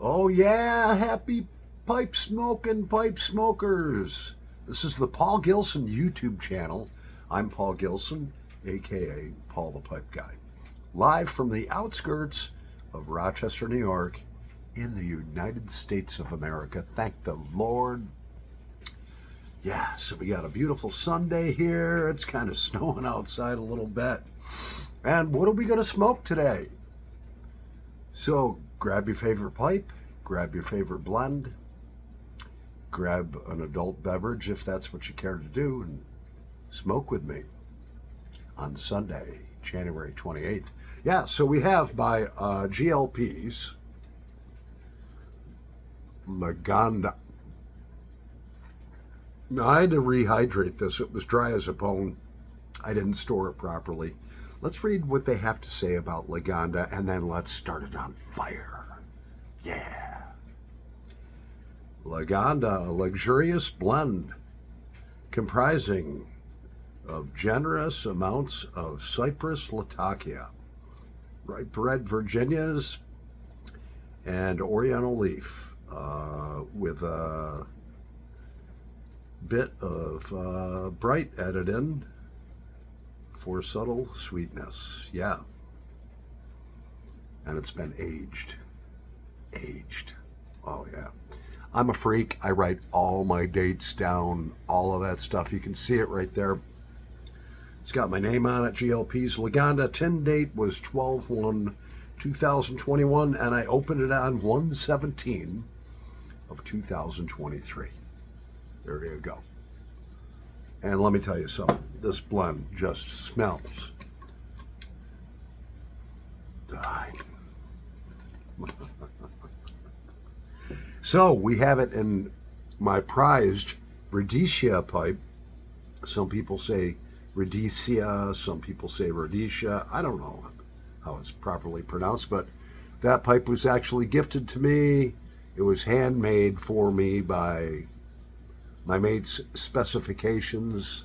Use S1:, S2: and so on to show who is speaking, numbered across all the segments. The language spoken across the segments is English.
S1: Oh, yeah, happy pipe smokers. This is the Paul Gilson YouTube channel. I'm Paul Gilson, aka Paul the Pipe Guy, live from the outskirts of Rochester, New York, in the United States of America. Thank the Lord. Yeah, so we got a beautiful Sunday here. It's kind of snowing outside a little bit. And what are we going to smoke today? So grab your favorite pipe, grab your favorite blend, grab an adult beverage if that's what you care to do, and smoke with me on Sunday, January 28th. Yeah, so we have by GLP's Laganda. Now, I had to rehydrate this. It was dry as a bone. I didn't store it properly. Let's read what they have to say about Laganda, and then let's start it on fire. Yeah. Laganda, a luxurious blend comprising of generous amounts of Cyprus Latakia, ripe red Virginias, and Oriental leaf, with a bit of bright added in for subtle sweetness. Yeah. And it's been aged. Oh, yeah. I'm a freak. I write all my dates down, all of that stuff. You can see it right there. It's got my name on it, GLP's Laganda. Tin date was 12/1/2021, and I opened it on 1/17 of 2023. There you go. And let me tell you something, this blend just smells divine. So we have it in my prized Rhodesia pipe. Some people say Rhodesia, some people say Rhodesia. I don't know how it's properly pronounced, but that pipe was actually gifted to me. It was handmade for me by my mate's specifications.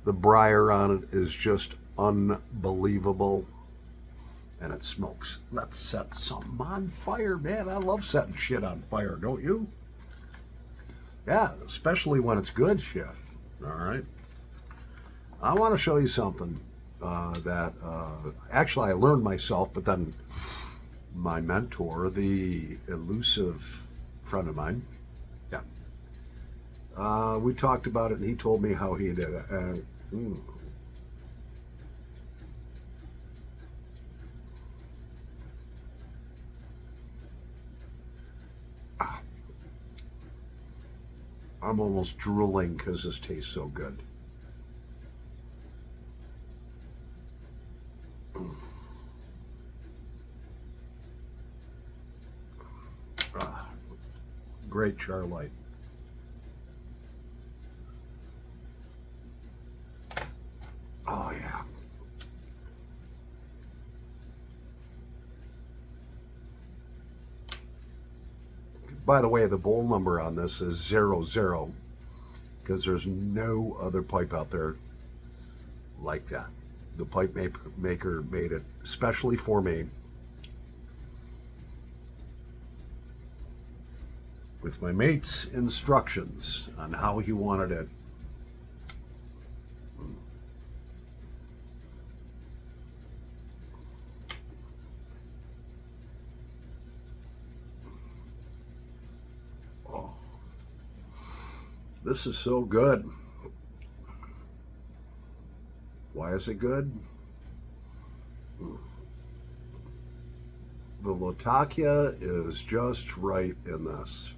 S1: The briar on it is just unbelievable. And it smokes. Let's set something on fire, man. I love setting shit on fire, don't you? Yeah, especially when it's good shit. All right. I want to show you something that actually I learned myself, but then my mentor, the elusive friend of mine, we talked about it, and he told me how he did it. I'm almost drooling because this tastes so good. Great Charlite. Oh, yeah. By the way, the bowl number on this is 00, because there's no other pipe out there like that. The pipe maker made it especially for me with my mate's instructions on how he wanted it. This is so good. Why is it good? The Latakia is just right in this.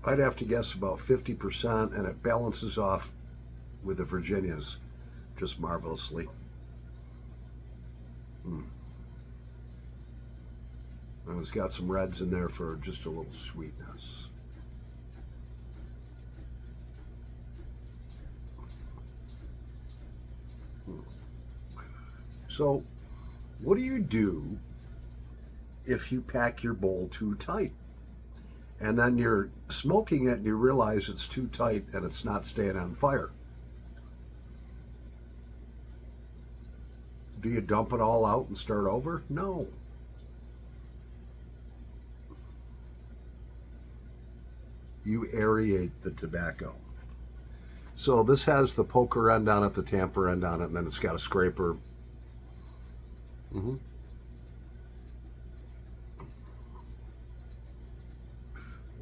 S1: I'd have to guess about 50%, and it balances off with the Virginias just marvelously. And it's got some reds in there for just a little sweetness. So, what do you do if you pack your bowl too tight? And then you're smoking it and you realize it's too tight and it's not staying on fire. Do you dump it all out and start over? No. you aerate the tobacco. So this has the poker end on it, the tamper end on it, and then it's got a scraper. Mm-hmm.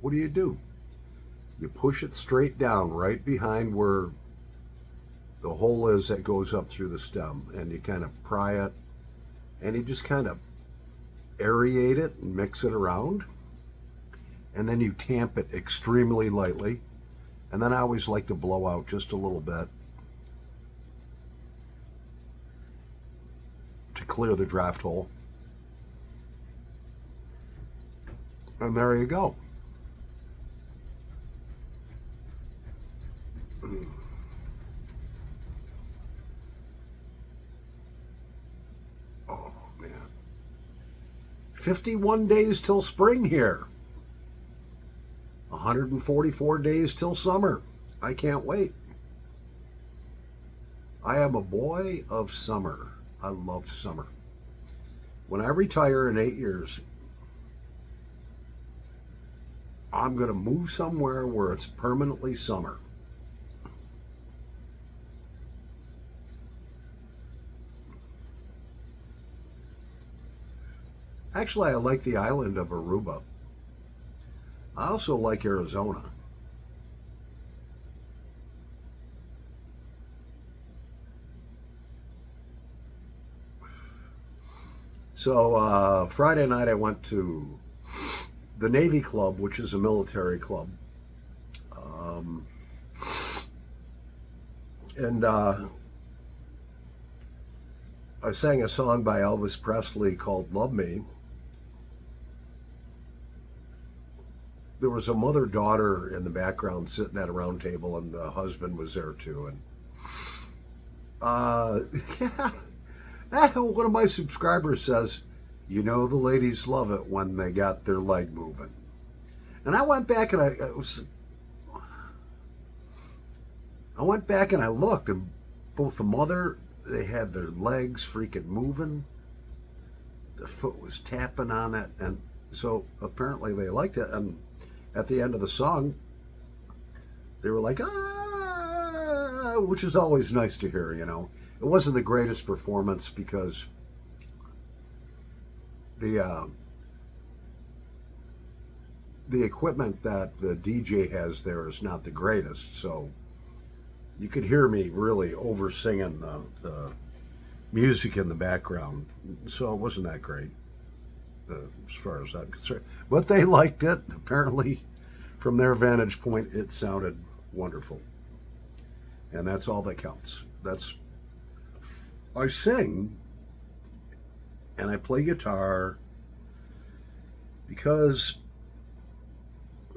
S1: What do? You push it straight down right behind where the hole is that goes up through the stem, and you kind of pry it, and you just kind of aerate it and mix it around, and then you tamp it extremely lightly, and then I always like to blow out just a little bit to clear the draft hole, and there you go. Oh man, 51 days till spring here. 144 days till summer. I can't wait. I am a boy of summer. I love summer. When I retire in 8 years, I'm going to move somewhere where it's permanently summer. Actually, I like the island of Aruba. I also like Arizona. So Friday night I went to the Navy Club, which is a military club. And I sang a song by Elvis Presley called Love Me. There was a mother-daughter in the background sitting at a round table, and the husband was there too. And one of my subscribers says, "You know, the ladies love it when they got their leg moving." And I went back and I went back and I looked, and both the mother, they had their legs freaking moving. The foot was tapping on it, and so apparently they liked it. And at the end of the song, they were like, "Ah," which is always nice to hear, you know. It wasn't the greatest performance because the equipment that the DJ has there is not the greatest, so you could hear me really over singing the music in the background, so it wasn't that great as far as I'm concerned. But they liked it. Apparently, from their vantage point, it sounded wonderful, and that's all that counts. I sing and I play guitar because,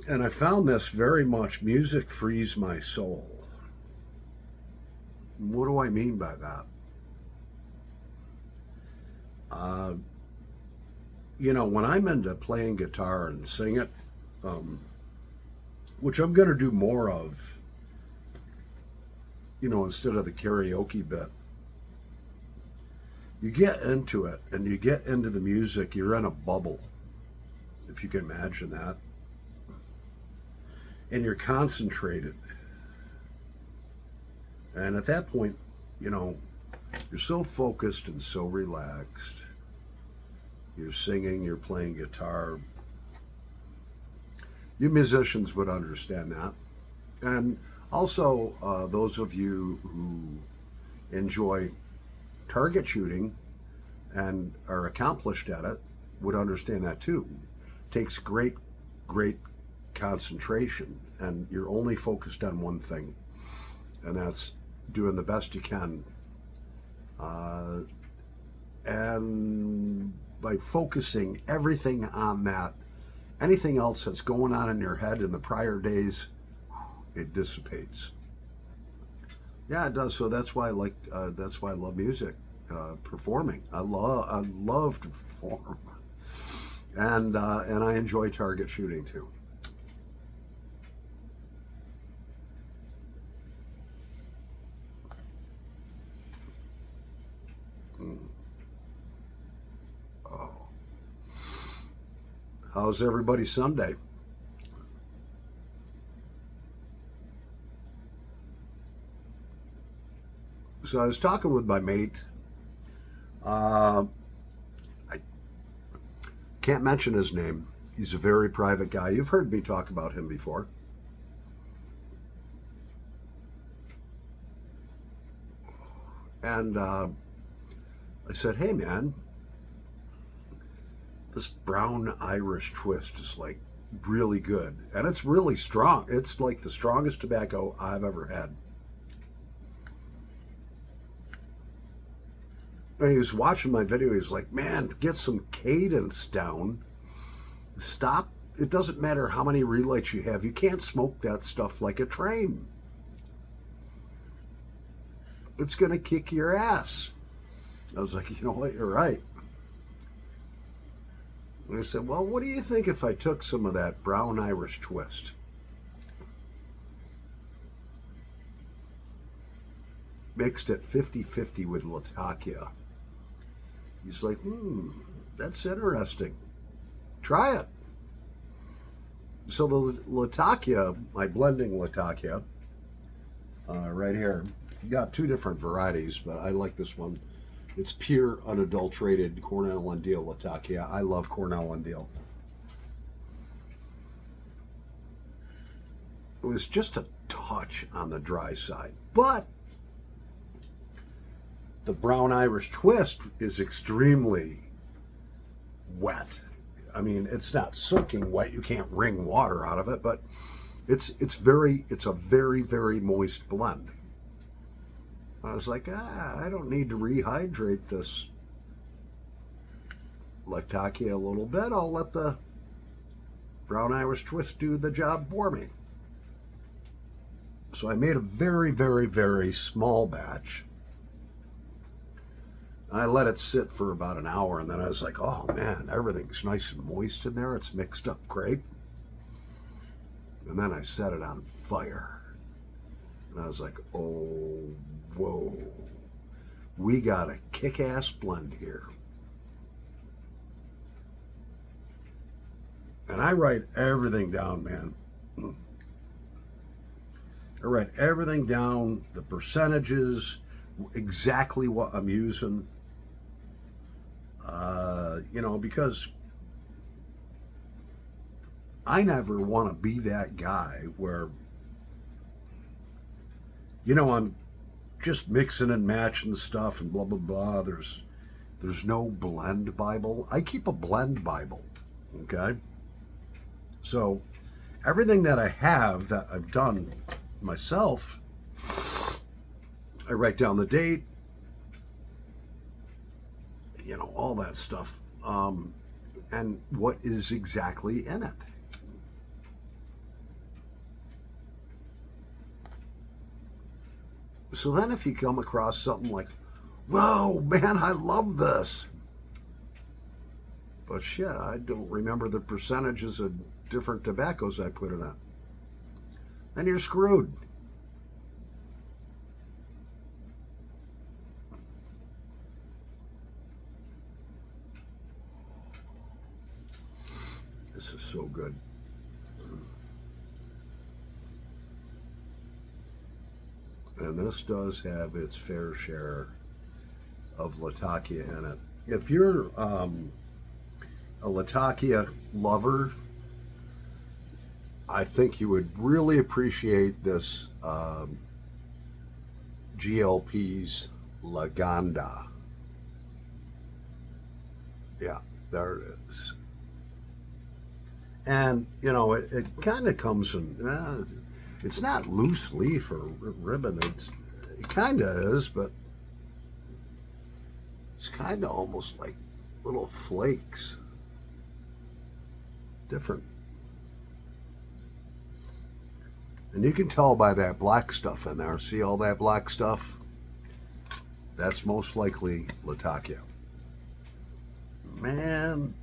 S1: and I found this very much, music frees my soul. What do I mean by that? You know, when I'm into playing guitar and sing it, which I'm going to do more of, you know, instead of the karaoke bit, you get into it and you get into the music, you're in a bubble, if you can imagine that. And you're concentrated. And at that point, you know, you're so focused and so relaxed. You're singing, you're playing guitar. You musicians would understand that. And also, those of you who enjoy target shooting and are accomplished at it would understand that too. It takes great concentration, and you're only focused on one thing, and that's doing the best you can. And by focusing everything on that, anything else that's going on in your head in the prior days, it dissipates. Yeah, it does. So that's why I like. That's why I love music, performing. I love to perform, and I enjoy target shooting too. Oh. How's everybody's Sunday? So I was talking with my mate. I can't mention his name. He's a very private guy. You've heard me talk about him before. And I said, hey, man, this brown Irish twist is like really good. And it's really strong. It's like the strongest tobacco I've ever had. And he was watching my video. He's like, man, get some cadence down. Stop. It doesn't matter how many relights you have. You can't smoke that stuff like a train. It's going to kick your ass. I was like, you know what? You're right. And I said, well, what do you think if I took some of that brown Irish twist? Mixed it 50-50 with Latakia. He's like, that's interesting. Try it. So the Latakia, my blending Latakia, right here, got two different varieties, but I like this one. It's pure, unadulterated Cornell and Diehl Latakia. I love Cornell and Diehl. It was just a touch on the dry side, but the brown Irish twist is extremely wet. I mean, it's not soaking wet. You can't wring water out of it, but it's a very, very moist blend. I was like, I don't need to rehydrate this Latakia a little bit. I'll let the brown Irish twist do the job for me. So I made a very, very, very small batch. I let it sit for about an hour, and then I was like, oh man, everything's nice and moist in there. It's mixed up great. And then I set it on fire. And I was like, oh, whoa. We got a kick-ass blend here. And I write everything down, man. I write everything down, the percentages, exactly what I'm using. You know, because I never want to be that guy where, you know, I'm just mixing and matching stuff and blah, blah, blah. There's no blend Bible. I keep a blend Bible, okay? So everything that I have that I've done myself, I write down the date, you know, all that stuff, and what is exactly in it. So then if you come across something like, whoa, man, I love this. But shit, I don't remember the percentages of different tobaccos I put in it. Then you're screwed. This is so good. And this does have its fair share of Latakia in it. If you're a Latakia lover, I think you would really appreciate this GLP's Laganda. Yeah, there it is. And, you know, it kind of comes in, it's not loose leaf or ribbon. It kind of is, but it's kind of almost like little flakes. Different. And you can tell by that black stuff in there. See all that black stuff? That's most likely Latakia. Man,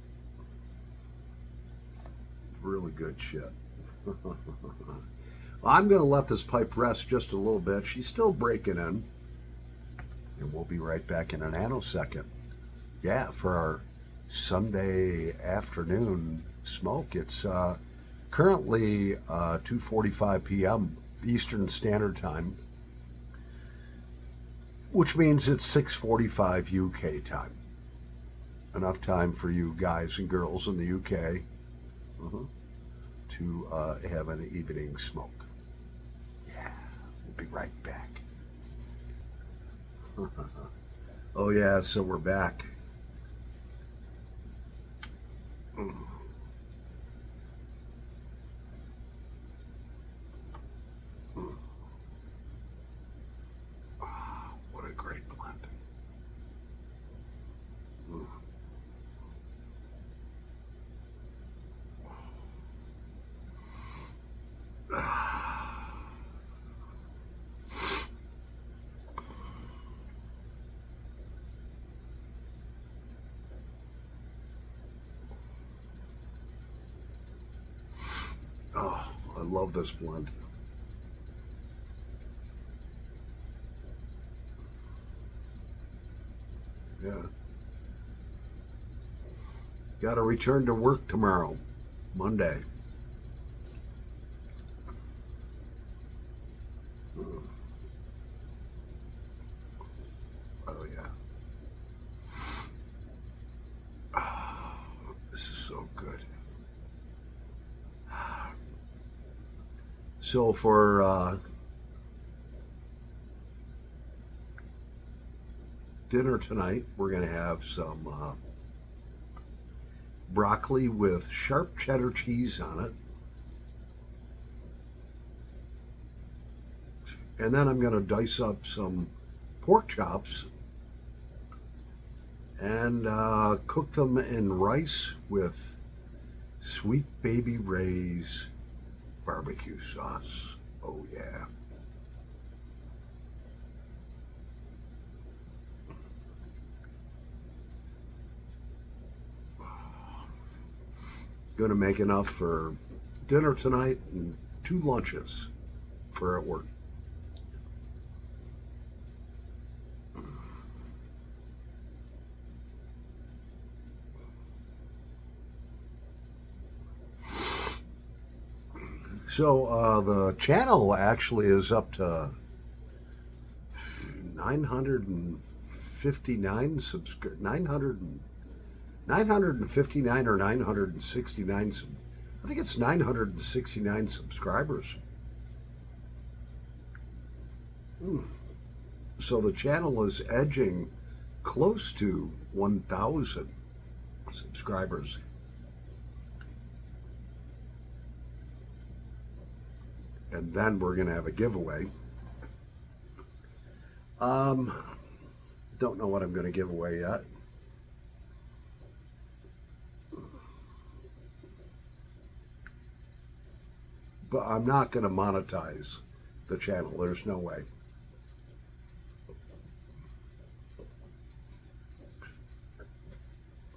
S1: really good shit. Well, I'm going to let this pipe rest just a little bit. She's still breaking in. And we'll be right back in a nanosecond. Yeah, for our Sunday afternoon smoke. It's currently 2:45 p.m. Eastern Standard Time. which means it's 6:45 UK time. Enough time for you guys and girls in the UK to have an evening smoke. Yeah, we'll be right back. Oh yeah, so we're back. What a great blend. Oh, I love this blend. Yeah. Got to return to work tomorrow, Monday. Oh, yeah. Oh, this is so good. So for dinner tonight, we're going to have some broccoli with sharp cheddar cheese on it. And then I'm going to dice up some pork chops and cook them in rice with Sweet Baby Ray's barbecue sauce. Oh, yeah. Going to make enough for dinner tonight and 2 lunches for at work. So the channel actually is up to 959 959 or 969. I think it's 969 subscribers. So the channel is edging close to 1,000 subscribers. And then we're going to have a giveaway. Don't know what I'm going to give away yet. But I'm not going to monetize the channel. There's no way.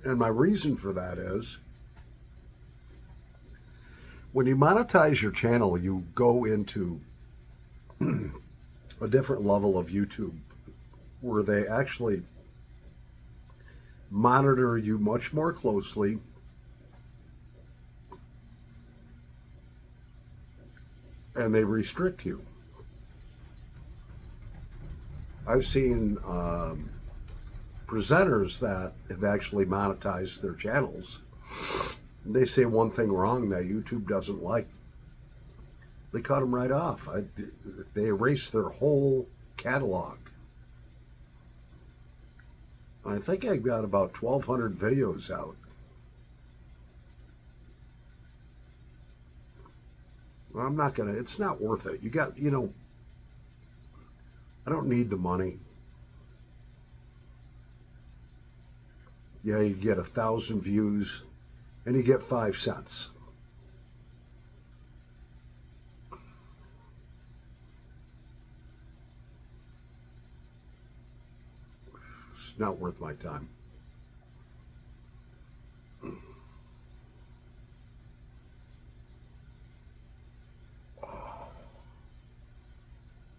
S1: And my reason for that is, when you monetize your channel, you go into a different level of YouTube where they actually monitor you much more closely. And they restrict you. I've seen presenters that have actually monetized their channels. They say one thing wrong that YouTube doesn't like. They cut them right off. They erase their whole catalog. I think I've got about 1,200 videos out. I'm not gonna, it's not worth it. I don't need the money. Yeah, you get 1,000 views and you get 5 cents. It's not worth my time.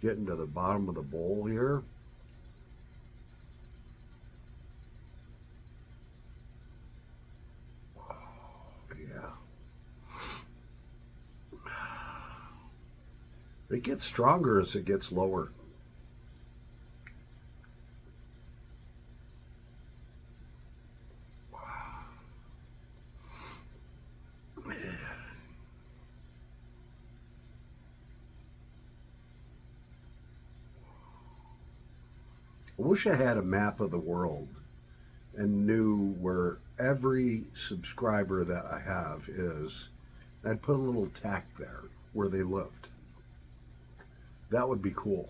S1: Getting to the bottom of the bowl here. Yeah. It gets stronger as it gets lower. I wish I had a map of the world and knew where every subscriber that I have is. I'd put a little tack there where they lived. That would be cool.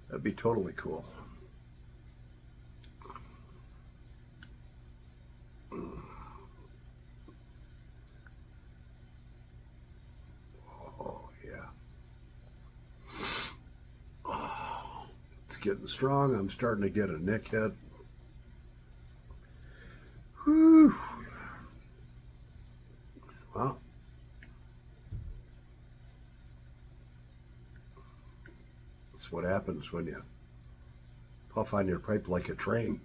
S1: That'd be totally cool. Oh, yeah. Oh, it's getting strong. I'm starting to get a nick hit. Whew. Well, that's what happens when you puff on your pipe like a train.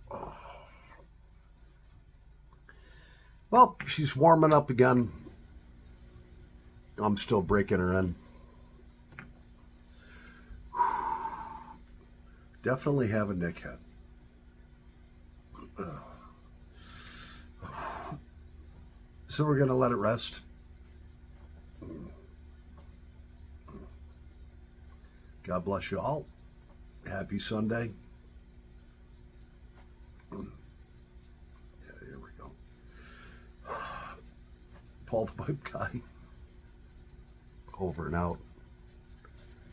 S1: Oh. Well, she's warming up again. I'm still breaking her in. Definitely have a nick hit. So we're going to let it rest. God bless you all. Happy Sunday. Yeah, here we go. Paul the Pipe Guy. Over and out.